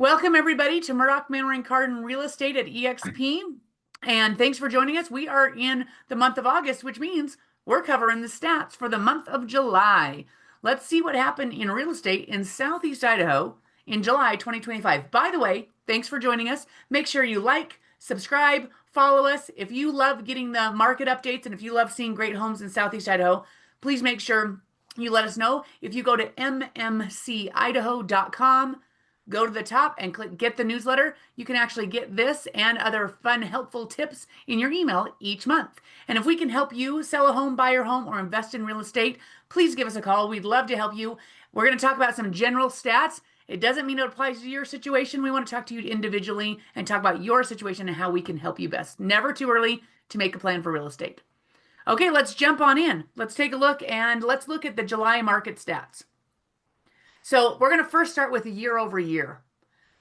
Welcome everybody to Murdock, Manwaring, Cardon Real Estate at EXP. And thanks for joining us. We are in the month of August, which means we're covering the stats for the month of July. Let's see what happened in real estate in Southeast Idaho in July 2025. By the way, thanks for joining us. Make sure you like, subscribe, follow us. If you love getting the market updates and if you love seeing great homes in Southeast Idaho, please make sure you let us know. If you go to mmcidaho.com, go to the top and click get the newsletter. You can actually get this and other fun, helpful tips in your email each month. And if we can help you sell a home, buy your home, or invest in real estate, please give us a call. We'd love to help you. We're going to talk about some general stats. It doesn't mean it applies to your situation. We want to talk to you individually and talk about your situation and how we can help you best. Never too early to make a plan for real estate. Okay, let's jump on in. Let's take a look and let's look at the July market stats. So we're going to first start with year over year.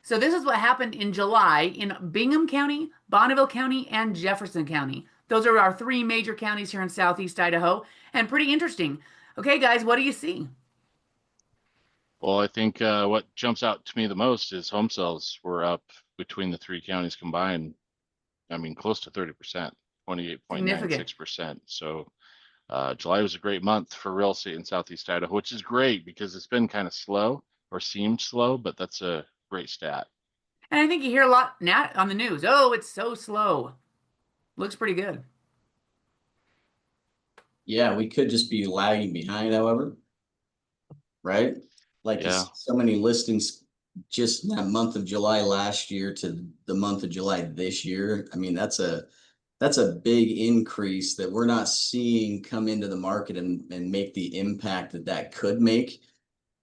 So this is what happened in July in Bingham County, Bonneville County, and Jefferson County. Those are our three major counties here in Southeast Idaho, and pretty interesting. Okay, guys, what do you see? Well, I think what jumps out to me the most is home sales were up between the three counties combined. I mean, close to 30%, 28.96%. So July was a great month for real estate in Southeast Idaho, which is great because it's been kind of slow or seemed slow, but that's a great stat. And I think you hear a lot now on the news. Oh, it's so slow. Looks pretty good. Yeah, we could just be lagging behind, however, right? Like so many listings just in that month of July last year to the month of July this year. I mean, that's a big increase that we're not seeing come into the market and make the impact that could make.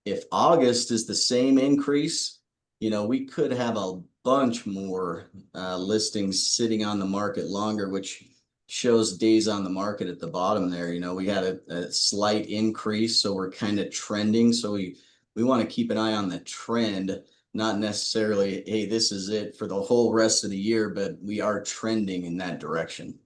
If August is the same increase, we could have a bunch more listings sitting on the market longer, which shows days on the market at the bottom there. We had a slight increase, so we're kind of trending. So we want to keep an eye on the trend, not necessarily, hey, this is it for the whole rest of the year, but we are trending in that direction.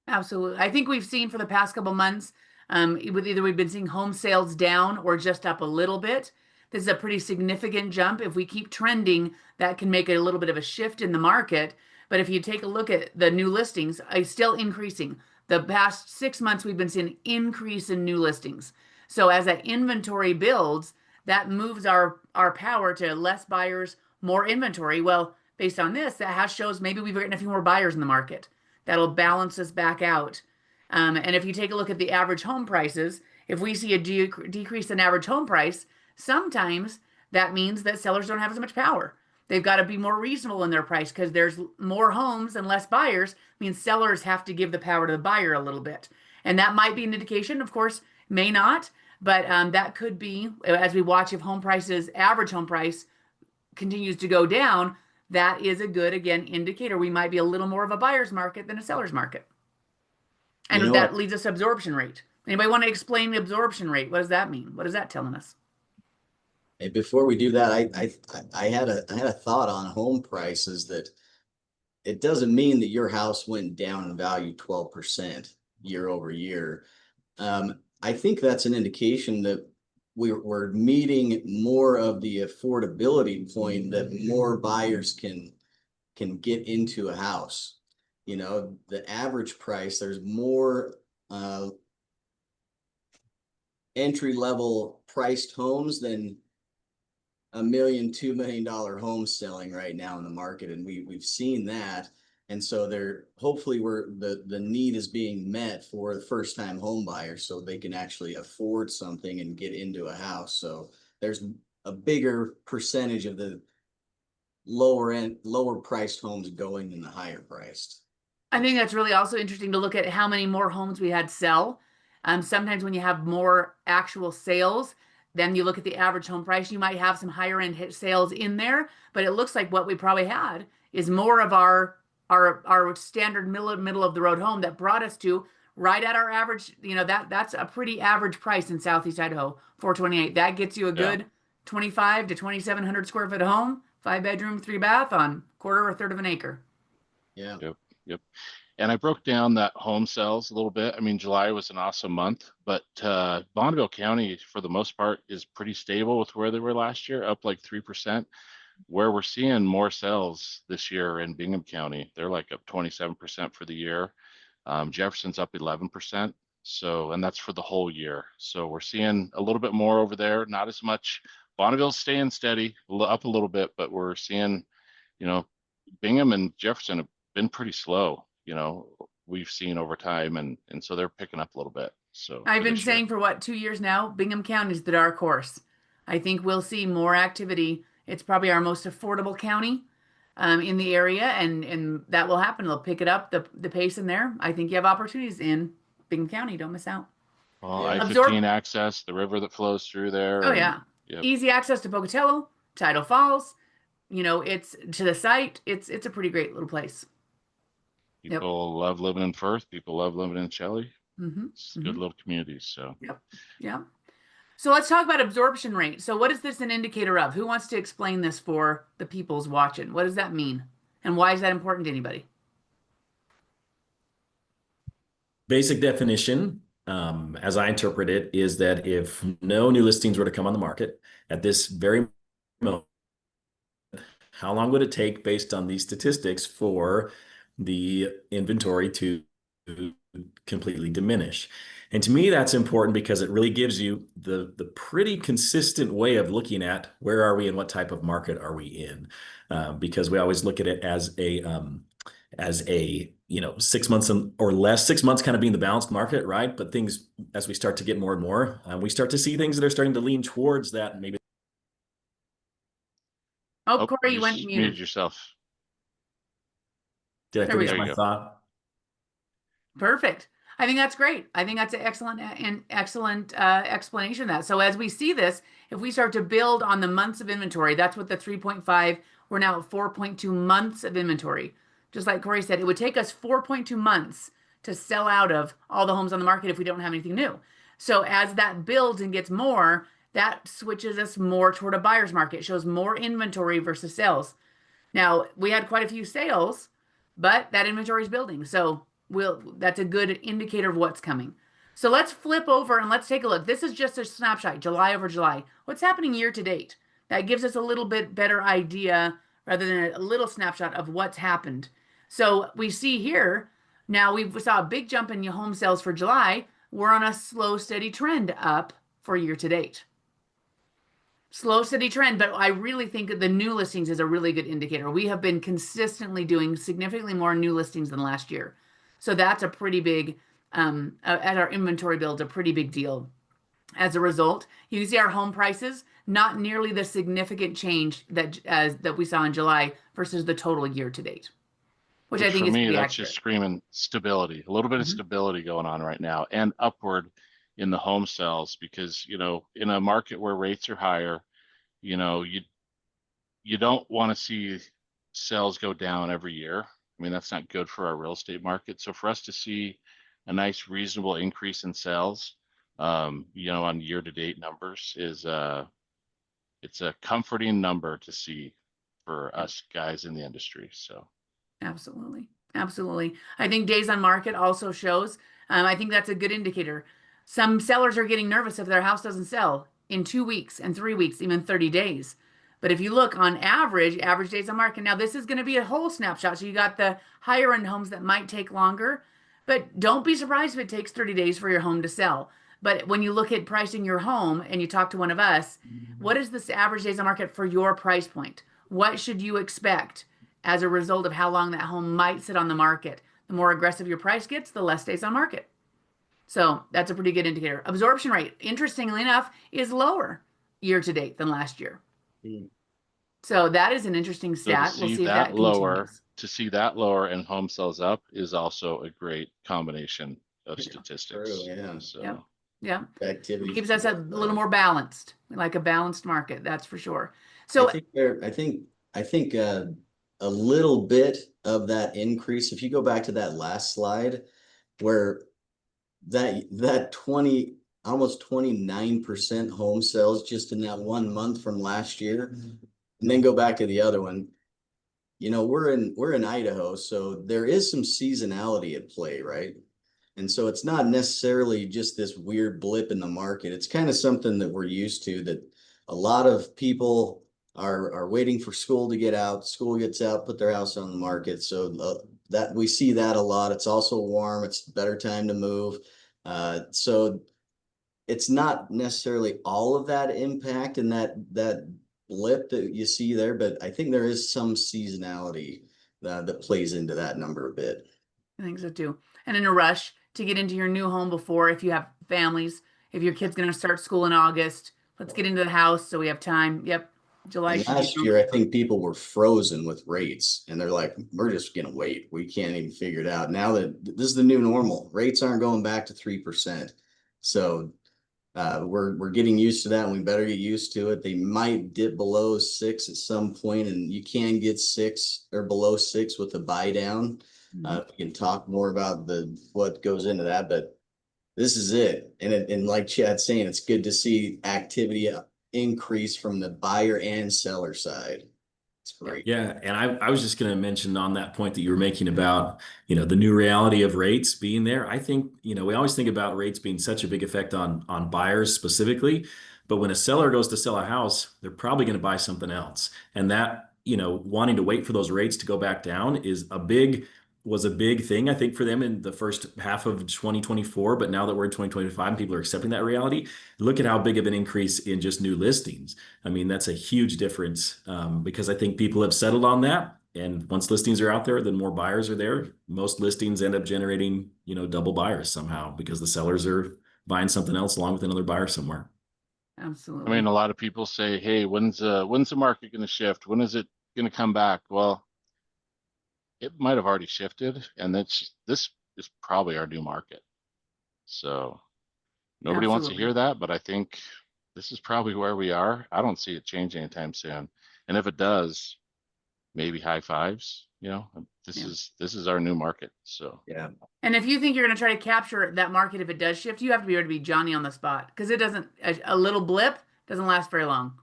Absolutely. I think we've seen for the past couple months, either we've been seeing home sales down or just up a little bit. This is a pretty significant jump. If we keep trending, that can make a little bit of a shift in the market. But if you take a look at the new listings, it's still increasing. The past 6 months, we've been seeing an increase in new listings. So as that inventory builds, that moves our power to less buyers, more inventory. Well, based on this, that shows maybe we've written a few more buyers in the market. That'll balance us back out. And if you take a look at the average home prices, if we see a decrease in average home price, sometimes that means that sellers don't have as much power. They've got to be more reasonable in their price because there's more homes and less buyers. Means sellers have to give the power to the buyer a little bit. And that might be an indication, of course, may not, but that could be, as we watch if home prices, average home price continues to go down, that is a good, again, indicator. We might be a little more of a buyer's market than a seller's market. And that leads us to absorption rate. Anybody want to explain the absorption rate? What does that mean? What is that telling us? Hey, before we do that, I had a thought on home prices that it doesn't mean that your house went down in value 12% year over year. I think that's an indication that we're meeting more of the affordability point that more buyers can get into a house. The average price, there's more entry level priced homes than $1 million, $2 million homes selling right now in the market, and we've seen that. And so hopefully the need is being met for the first time home buyers so they can actually afford something and get into a house. So there's a bigger percentage of the lower priced homes going than the higher priced. I think that's really also interesting to look at how many more homes we had sell. Sometimes when you have more actual sales, then you look at the average home price, you might have some higher end sales in there, but it looks like what we probably had is more of our standard middle of the road home that brought us to right at our average. That's a pretty average price in Southeast Idaho, $428. That gets you a good 2,500 to 2,700 square foot home, 5-bedroom, 3-bath on quarter or third of an acre. Yeah. Yep. And I broke down that home sales a little bit. I mean, July was an awesome month, but Bonneville County, for the most part, is pretty stable with where they were last year, up like 3%. where we're seeing more sales this year in Bingham County, they're like up 27% for the year. Jefferson's up 11%. So, and that's for the whole year. So we're seeing a little bit more over there, not as much. Bonneville's staying steady, up a little bit, but we're seeing, you know, Bingham and Jefferson have been pretty slow, you know, we've seen over time, and so they're picking up a little bit. So I've for been this year. saying for what, 2 years now, Bingham County is the dark horse. I think we'll see more activity. It's probably our most affordable county in the area, and that will happen. They'll pick it up, the pace in there. I think you have opportunities in Bingham County. Don't miss out. Well, Yeah. Absorb. I-15 access, the river that flows through there, Oh and yeah, yep, easy access to Pocatello, Idaho Falls. You know, it's to the site. It's a pretty great little place. Yep. people love living in Firth. People love living in Shelley. Mm-hmm. It's good Mm-hmm. little communities. So Yep. Yeah. So let's talk about absorption rate. So what is this an indicator of? Who wants to explain this for the people's watching? What does that mean? And why is that important to anybody? Basic definition, as I interpret it, is that if no new listings were to come on the market at this very moment, how long would it take based on these statistics for the inventory to completely diminish? And to me, that's important because it really gives you the pretty consistent way of looking at where are we and what type of market are we in, because we always look at it as a 6 months or less, 6 months kind of being the balanced market, right? But things, as we start to get more and more, we start to see things that are starting to lean towards that. Maybe. Oh, oh, Corey, you you went just muted muted. yourself. Did I There we finish go. There my you go. thought? Perfect. I think that's great. I think that's an excellent explanation of that. So as we see this, if we start to build on the months of inventory, that's what the 3.5, we're now at 4.2 months of inventory. Just like Corey said, it would take us 4.2 months to sell out of all the homes on the market if we don't have anything new. So as that builds and gets more, that switches us more toward a buyer's market, shows more inventory versus sales. Now, we had quite a few sales, but that inventory is building. So that's a good indicator of what's coming. So let's flip over and let's take a look. This is just a snapshot, July over July. What's happening year to date? That gives us a little bit better idea rather than a little snapshot of what's happened. So we see here, now we saw a big jump in your home sales for July. We're on a slow, steady trend up for year to date. Slow, steady trend, but I really think the new listings is a really good indicator. We have been consistently doing significantly more new listings than last year. So that's a pretty big, at our inventory build, a pretty big deal. As a result, you can see our home prices, not nearly the significant change that we saw in July versus the total year to date, which I Which think for is me, pretty that's just accurate. screaming stability, a little bit of Mhm. stability going on right now, and upward in the home sales, because, you know, in a market where rates are higher, you know, you don't want to see sales go down every year. I mean, that's not good for our real estate market. So for us to see a nice, reasonable increase in sales, you know, on year-to-date numbers is it's a comforting number to see for Yeah. us guys in the industry. So Absolutely. Absolutely. I think days on market also shows, I think that's a good indicator. Some sellers are getting nervous if their house doesn't sell in 2 weeks and 3 weeks, even 30 days. But if you look on average days on market, now this is going to be a whole snapshot. So you got the higher end homes that might take longer, but don't be surprised if it takes 30 days for your home to sell. But when you look at pricing your home and you talk to one of us, what is this average days on market for your price point? What should you expect as a result of how long that home might sit on the market? The more aggressive your price gets, the less days on market. So that's a pretty good indicator. Absorption rate, interestingly enough, is lower year to date than last year. So that is an interesting so stat. We'll see if that continues. to see that lower and home sales up is also a great combination of Yeah, statistics. true, yeah. So Yep. Yeah. Activity Keeps us a both little sides. more balanced, like a balanced market, that's for sure. I So think I think a little bit of that increase, if you go back to that last slide where that 20, almost 29% home sales just in that 1 month from last year, and then go back to the other one. You know, we're in Idaho, so there is some seasonality at play, right? And so it's not necessarily just this weird blip in the market. It's kind of something that we're used to, that a lot of people are waiting for school to get out. School gets out, put their house on the market. So that we see that a lot. It's also warm. It's a better time to move. So it's not necessarily all of that impact and that blip that you see there, but I think there is some seasonality that plays into that number a bit. I think so too. And in a rush to get into your new home before, if you have families, if your kid's going to start school in August, let's get into the house so we have time. Yep. July And should be last year, I think people were frozen with rates and they're like, we're just going to wait. We can't even figure it out. Now that this is the new normal, rates aren't going back to 3%. So we're getting used to that and we better get used to it. They might dip below 6 at some point, and you can get 6 or below 6 with a buy down. We can talk more about what goes into that, but this is it. And like Chad's saying, it's good to see activity increase from the buyer and seller side. It's great. Yeah, and I was just going to mention on that point that you were making about, the new reality of rates being there. I think, we always think about rates being such a big effect on buyers specifically, but when a seller goes to sell a house, they're probably going to buy something else. And that, wanting to wait for those rates to go back down was a big thing, I think, for them in the first half of 2024. But now that we're in 2025 and people are accepting that reality, look at how big of an increase in just new listings. I mean, that's a huge difference because I think people have settled on that. And once listings are out there, then more buyers are there. Most listings end up generating, double buyers somehow because the sellers are buying something else along with another buyer somewhere. Absolutely. I mean, a lot of people say, hey, when's the market going to shift? When is it going to come back? Well, it might have already shifted, and this is probably our new market. So nobody wants to hear that, but I think this is probably where we are. I don't see it change anytime soon. And if it does, maybe high fives, this is our new market. So yeah. And if you think you're going to try to capture that market, if it does shift, you have to be able to be Johnny on the spot, because it doesn't, a little blip doesn't last very long.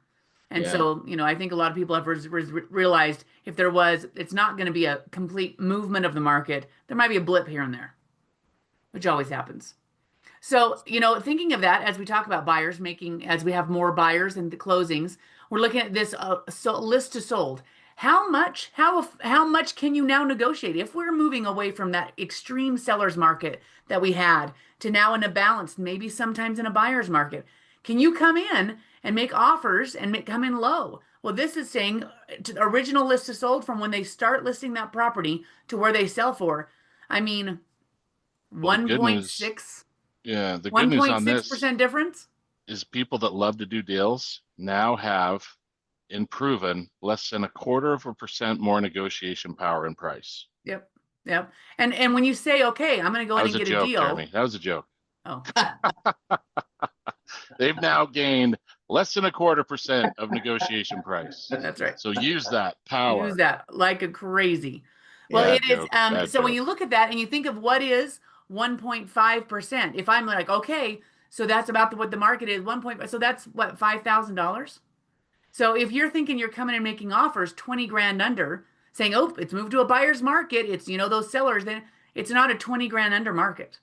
And so, I think a lot of people have realized if it's not going to be a complete movement of the market. There might be a blip here and there, which always happens. So, thinking of that, as we talk about buyers as we have more buyers and the closings, we're looking at this list to sold. How much can you now negotiate if we're moving away from that extreme seller's market that we had to now in a balanced, maybe sometimes in a buyer's market? Can you come in and make offers and come in low? Well, this is saying original list to sold from when they start listing that property to where they sell for. I mean, 1.6. Yeah, the good news on this 1.6% difference is people that love to do deals now have proven less than 1/4% more negotiation power and price. Yep. And when you say, okay, I'm going to go in and get a deal. Jeremy. That was a joke. Oh. They've now gained less than 1/4% of negotiation price. That's right. So use that power. Use that like a crazy. Well, it is. So when you look at that and you think of what is 1.5%, if I'm like, okay, so that's about what the market is, 1.5. So that's what, $5,000. So if you're thinking you're coming and making offers 20 grand under, saying, oh, it's moved to a buyer's market, it's, those sellers, then it's not a 20 grand under market.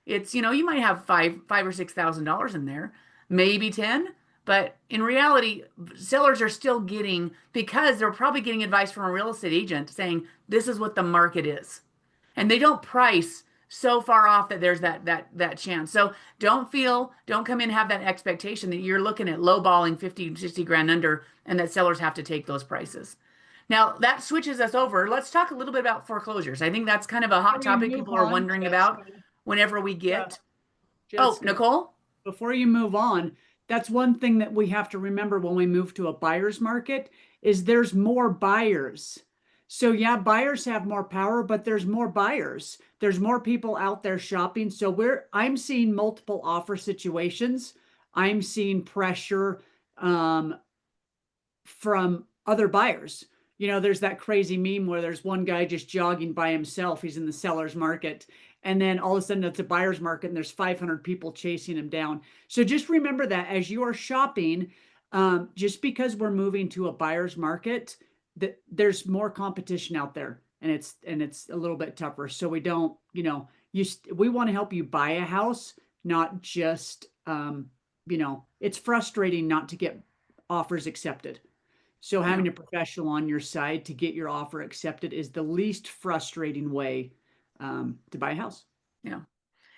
It's, you might have $5,000 or $6,000 in there, maybe 10, but in reality, sellers are still getting, because they're probably getting advice from a real estate agent saying, this is what the market is. And they don't price so far off that there's that chance. So don't come in, have that expectation that you're looking at lowballing 50, 60 grand under and that sellers have to take those prices. Now that switches us over. Let's talk a little bit about foreclosures. I think that's kind of a hot topic people are wondering about whenever we get. Jessica, Nicole? Before you move on, that's one thing that we have to remember when we move to a buyer's market is there's more buyers. So yeah, buyers have more power, but there's more buyers. There's more people out there shopping. So I'm seeing multiple offer situations. I'm seeing pressure from other buyers. There's that crazy meme where there's one guy just jogging by himself. He's in the seller's market. And then all of a sudden it's a buyer's market and there's 500 people chasing him down. So just remember that as you are shopping, just because we're moving to a buyer's market, that there's more competition out there and it's a little bit tougher. So we don't, we want to help you buy a house, not just, it's frustrating not to get offers accepted. So having a professional on your side to get your offer accepted is the least frustrating way to buy a house. Yeah.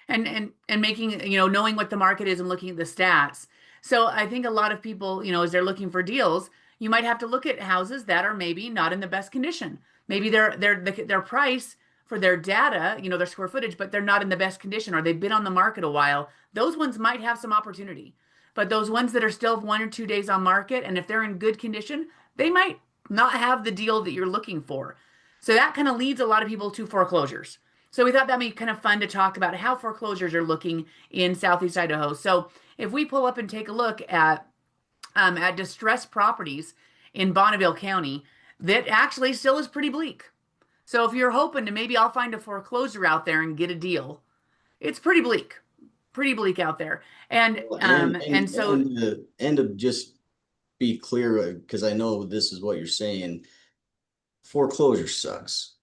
And making, knowing what the market is and looking at the stats. So I think a lot of people, as they're looking for deals, you might have to look at houses that are maybe not in the best condition. Maybe their price for their data, their square footage, but they're not in the best condition, or they've been on the market a while. Those ones might have some opportunity. But those ones that are still 1 or 2 days on market, and if they're in good condition, they might not have the deal that you're looking for. So that kind of leads a lot of people to foreclosures. So we thought that'd be kind of fun to talk about how foreclosures are looking in Southeast Idaho. So if we pull up and take a look at distressed properties in Bonneville County, that actually still is pretty bleak. So if you're hoping to maybe I'll find a foreclosure out there and get a deal, it's pretty bleak out there. And so to just be clear, because I know this is what you're saying, foreclosure sucks.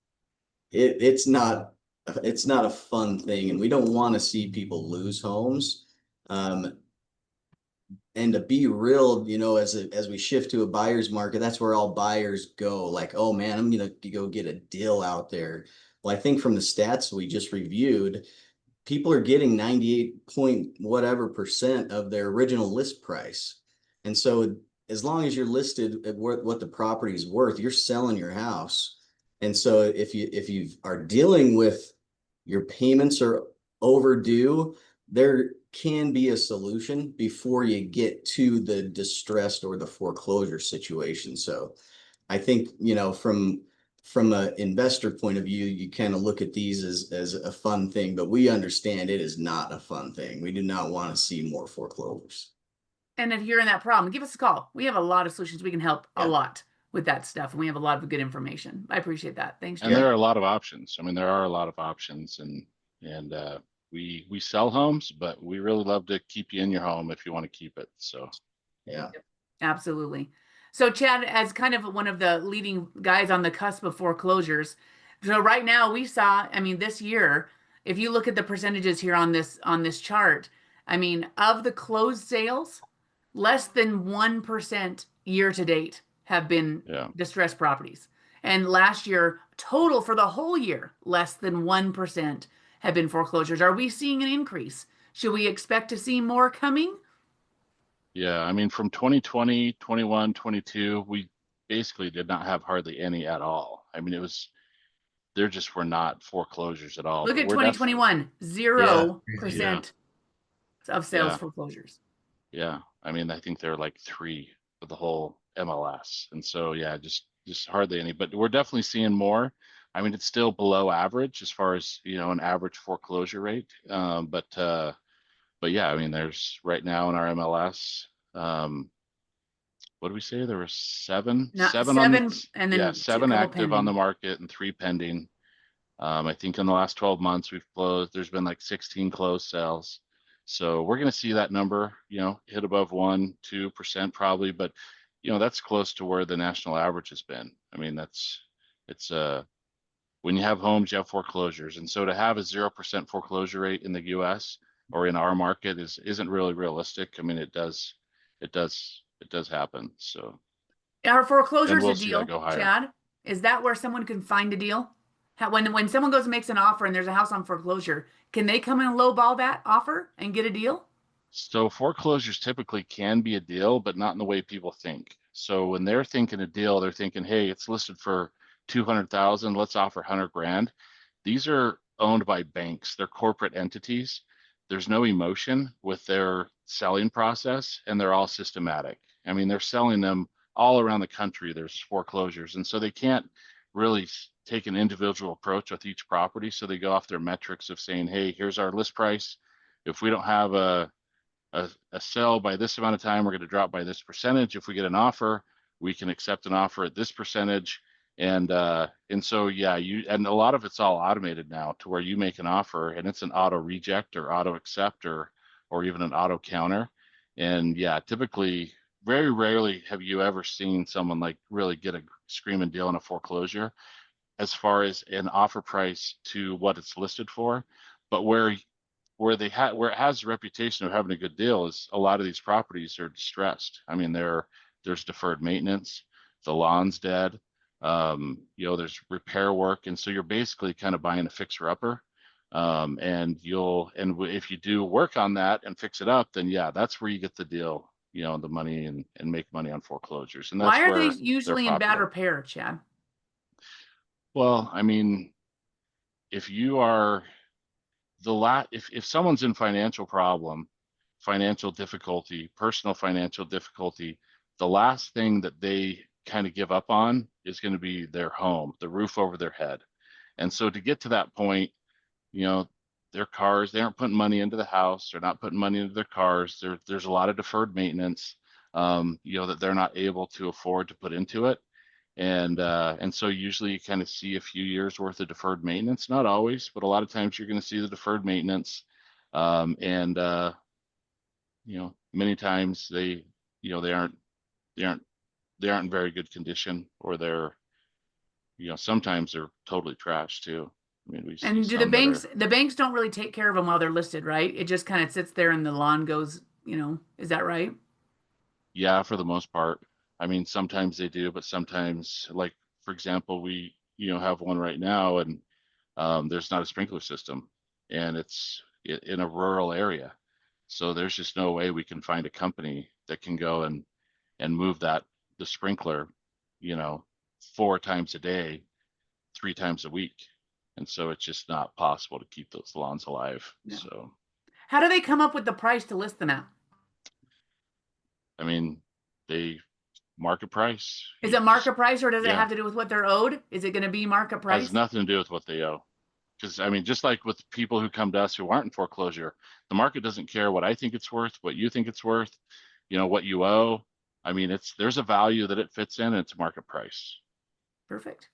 It's not a fun thing, and we don't want to see people lose homes. And to be real, as we shift to a buyer's market, that's where all buyers go. Like, oh man, I'm gonna go get a deal out there. Well, I think from the stats we just reviewed, people are getting 98 point whatever % of their original list price. And so as long as you're listed at what the property is worth, you're selling your house. And so if you are dealing with your payments are overdue, there can be a solution before you get to the distressed or the foreclosure situation. So I think, from an investor point of view, you kind of look at these as a fun thing, but we understand it is not a fun thing. We do not want to see more foreclosures. And if you're in that problem, give us a call. We have a lot of solutions. We can help a lot with that stuff, and we have a lot of good information. I appreciate that. Thanks, Jared. And there are a lot of options. I mean, there are a lot of options, and we sell homes, but we really love to keep you in your home if you want to keep it. So yeah, absolutely. So Chad, as kind of one of the leading guys on the cusp of foreclosures, so right now we saw, this year, if you look at the percentages here on this chart, of the closed sales, less than 1% year to date have been distressed properties. And last year, total for the whole year, less than 1% have been foreclosures. Are we seeing an increase? Should we expect to see more coming? Yeah, from 2020, 21, 22, we basically did not have hardly any at all. There just were not foreclosures at all. Look at 2021, 0% of sales foreclosures. Yeah, I think they're like 3 for the whole MLS. And so, just hardly any, but we're definitely seeing more. It's still below average as far as, an average foreclosure rate. But yeah, there's right now in our MLS, what do we say? There were seven and then 7 active pending on the market and 3 pending. I think in the last 12 months there's been like 16 closed sales. So we're going to see that number, hit above 1-2% probably, but that's close to where the national average has been. When you have homes, you have foreclosures. And so to have a 0% foreclosure rate in the US or in our market isn't really realistic. It does happen. So are foreclosures we'll a deal, go higher. Chad? Is that where someone can find a deal? When someone goes and makes an offer and there's a house on foreclosure, can they come in and lowball that offer and get a deal? So foreclosures typically can be a deal, but not in the way people think. So when they're thinking a deal, they're thinking, hey, it's listed for 200,000, let's offer 100 grand. These are owned by banks. They're corporate entities. There's no emotion with their selling process, and they're all systematic. They're selling them all around the country. There's foreclosures. And so they can't really take an individual approach with each property. So they go off their metrics of saying, hey, here's our list price. If we don't have a sell by this amount of time, we're going to drop by this percentage. If we get an offer, we can accept an offer at this percentage. And so, and a lot of it's all automated now to where you make an offer and it's an auto reject or auto accept or even an auto counter. And typically, very rarely have you ever seen someone like really get a screaming deal in a foreclosure as far as an offer price to what it's listed for. But where it has a reputation of having a good deal is a lot of these properties are distressed. There's deferred maintenance. the lawn's dead. You know, there's repair work. And so you're basically kind of buying a fixer-upper. And if you do work on that and fix it up, then yeah, that's where you get the deal, you know, the money and make money on foreclosures. And that's Why are they where usually they're in bad popular. repair, Chad? Well, I mean, if you are if someone's in financial problem, financial difficulty, personal financial difficulty, the last thing that they kind of give up on is going to be their home, the roof over their head. And so to get to that point, you know, their cars, they aren't putting money into the house, they're not putting money into their cars. There's a lot of deferred maintenance, you know, that they're not able to afford to put into it. And so usually you kind of see a few years worth of deferred maintenance, not always, but a lot of times you're going to see the deferred maintenance. You know, many times they aren't in very good condition, or you know, sometimes they're totally trashed too. I mean, we see And do some that are, the banks don't really take care of them while they're listed, right? It just kind of sits there and the lawn goes, you know, is that right? yeah, for the most part. I mean, sometimes they do, but sometimes, like, for example, we, you know, have one right now, and there's not a sprinkler system, and it's in a rural area. So there's just no way we can find a company that can go and move the sprinkler, you know, 4 times a day, 3 times a week. And so it's just not possible to keep those lawns alive. Yeah. So, How do they come up with the price to list them at? I mean, they market price. Is it market price, or does it yeah, have to do with what they're owed? Is it going to be market price? has nothing to do with what they owe. Because I mean, just like with people who come to us who aren't in foreclosure, the market doesn't care what I think it's worth, what you think it's worth, you know, what you owe. I mean, there's a value that it fits in, and it's market price. Perfect.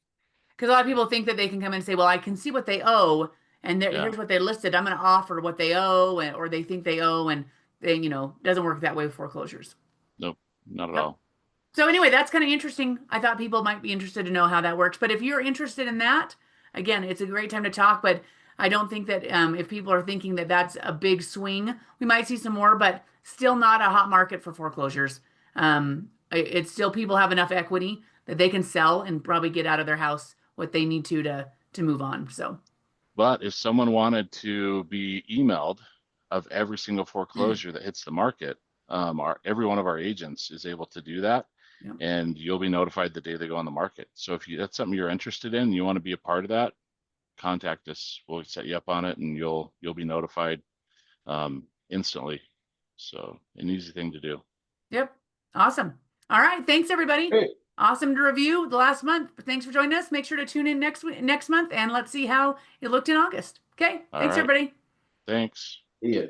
Because a lot of people think that they can come in and say, well, I can see what they owe, and Yeah. here's what they listed. I'm going to offer what they owe, or they think they owe, and then, you know, doesn't work that way with foreclosures. Nope, not at Yep. all. So anyway, that's kind of interesting. I thought people might be interested to know how that works. But if you're interested in that, again, it's a great time to talk. But I don't think that if people are thinking that that's a big swing, we might see some more, but still not a hot market for foreclosures. It's still, people have enough equity that they can sell and probably get out of their house what they need to move on. So, But if someone wanted to be emailed of every single foreclosure that hits the market, every one of our agents is able to do that. Yep. And you'll be notified the day they go on the market. So if that's something you're interested in, you want to be a part of that, contact us. We'll set you up on it, and you'll be notified instantly. So an easy thing to do. Yep. Awesome. All right. Thanks, everybody. Hey. Awesome to review the last month. Thanks for joining us. Make sure to tune in next month, and let's see how it looked in August. Okay. All Thanks, right. everybody. Thanks. Yeah.